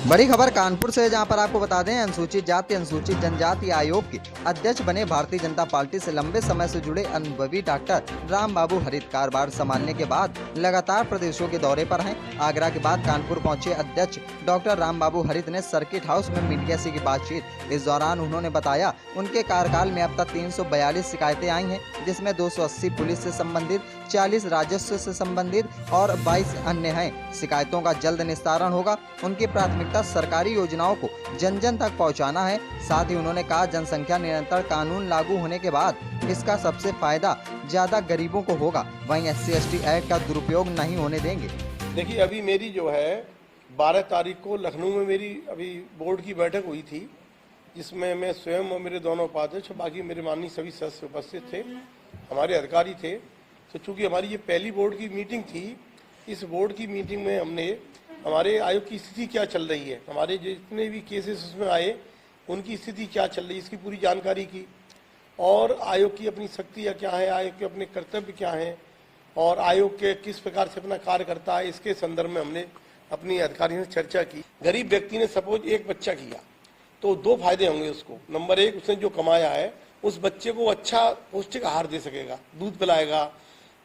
बड़ी खबर कानपुर से, जहां पर आपको बता दें अनुसूचित जाति अनुसूचित जनजाति आयोग के अध्यक्ष बने भारतीय जनता पार्टी से लंबे समय से जुड़े अनुभवी डॉक्टर राम बाबू हरित कार्यभार संभालने के बाद लगातार प्रदेशों के दौरे पर हैं। आगरा के बाद कानपुर पहुंचे अध्यक्ष डॉक्टर राम बाबू हरित ने सर्किट हाउस में मीडिया से की बातचीत। इस दौरान उन्होंने बताया उनके कार्यकाल में अब तक 342 शिकायतें आई हैं, जिसमें 280 पुलिस से संबंधित, 40 राजस्व से संबंधित और 22 अन्य हैं। शिकायतों का जल्द निस्तारण होगा। उनकी प्राथमिकता सरकारी योजनाओं को जन जन तक पहुंचाना है। साथ ही उन्होंने कहा जनसंख्या नियंत्रण कानून लागू होने के बाद इसका सबसे फायदा ज्यादा गरीबों को होगा। वहीं SC/ST एक्ट का दुरुपयोग नहीं होने देंगे। देखिए, अभी मेरी जो है 12 तारीख को लखनऊ में मेरी अभी बोर्ड की बैठक हुई थी, जिसमें मैं स्वयं और मेरे दोनों उपाध्यक्ष, बाकी मेरे माननीय सभी सदस्य उपस्थित थे, हमारे अधिकारी थे। तो चूंकि हमारी ये पहली बोर्ड की मीटिंग थी, इस बोर्ड की मीटिंग में हमने हमारे आयोग की स्थिति क्या चल रही है, हमारे जितने भी केसेस उसमें आए उनकी स्थिति क्या चल रही है, इसकी पूरी जानकारी की, और आयोग की अपनी शक्तियाँ क्या है, आयोग के अपने कर्तव्य क्या हैं, और आयोग के किस प्रकार से अपना कार्य करता है, इसके संदर्भ में हमने अपनी अधिकारियों से चर्चा की। गरीब व्यक्ति ने सपोज एक बच्चा किया तो 2 फायदे होंगे उसको। नंबर 1, उसने जो कमाया है उस बच्चे को अच्छा पौष्टिक आहार दे सकेगा, दूध पिलाएगा,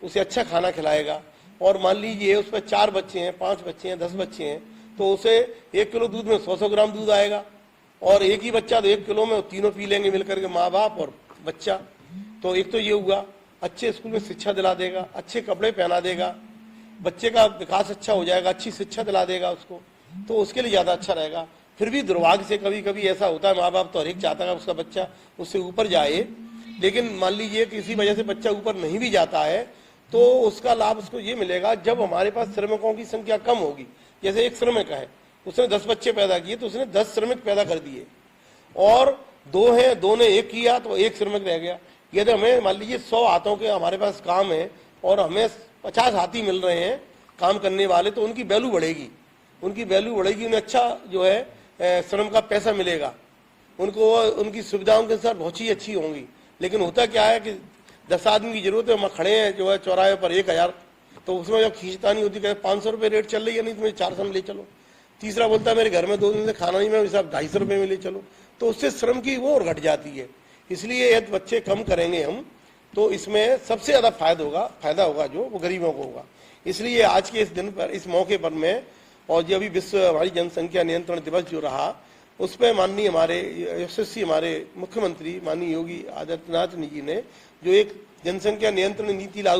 उसे अच्छा खाना खिलाएगा। और मान लीजिए उस पर 4 बच्चे हैं, 5 बच्चे हैं, 10 बच्चे हैं, तो उसे 1 किलो दूध में 100-100 ग्राम दूध आएगा। और एक ही बच्चा तो 1 किलो में तीनों पी लेंगे मिलकर के, माँ बाप और बच्चा। तो एक तो ये हुआ, अच्छे स्कूल में शिक्षा दिला देगा, अच्छे कपड़े पहना देगा, बच्चे का विकास अच्छा हो जाएगा, अच्छी शिक्षा दिला देगा उसको, तो उसके लिए ज़्यादा अच्छा रहेगा। फिर भी दुर्भाग्य से कभी कभी ऐसा होता है, माँ बाप तो हर एक चाहता है उसका बच्चा उससे ऊपर जाए, लेकिन मान लीजिए किसी वजह से बच्चा ऊपर नहीं भी जाता है तो उसका लाभ उसको ये मिलेगा जब हमारे पास श्रमिकों की संख्या कम होगी। जैसे एक श्रमिक है, उसने 10 बच्चे पैदा किए तो उसने 10 श्रमिक पैदा कर दिए, और 2 हैं, 2 ने 1 किया तो 1 श्रमिक रह गया। यदि हमें मान लीजिए 100 हाथों के हमारे पास काम है और हमें 50 हाथी मिल रहे हैं काम करने वाले, तो उनकी वैल्यू बढ़ेगी, उन्हें अच्छा जो है श्रम का पैसा मिलेगा, उनको उनकी सुविधाओं के अनुसार बहुत ही अच्छी होंगी। लेकिन होता क्या है कि 10 आदमी की जरूरत है, हम खड़े हैं जो है चौराहे पर 1000, तो उसमें जब खींचतानी होती है 500 रुपये रेट चल रही है, नहीं तो 400 में ले चलो। तीसरा बोलता है मेरे घर में 2 दिन से खाना नहीं, मैं हिसाब 250 रुपये में ले चलो, तो उससे श्रम की वो और घट जाती है। इसलिए यदि बच्चे कम करेंगे हम, तो इसमें सबसे ज़्यादा फायदा होगा जो वो गरीबों को होगा। इसलिए आज के इस दिन पर, इस मौके पर मैं, और जो अभी विश्व हमारी जनसंख्या नियंत्रण दिवस जो रहा, उस पर माननीय हमारे यशस्वी हमारे मुख्यमंत्री माननीय योगी आदित्यनाथ जी ने जो एक जनसंख्या नियंत्रण नीति लागू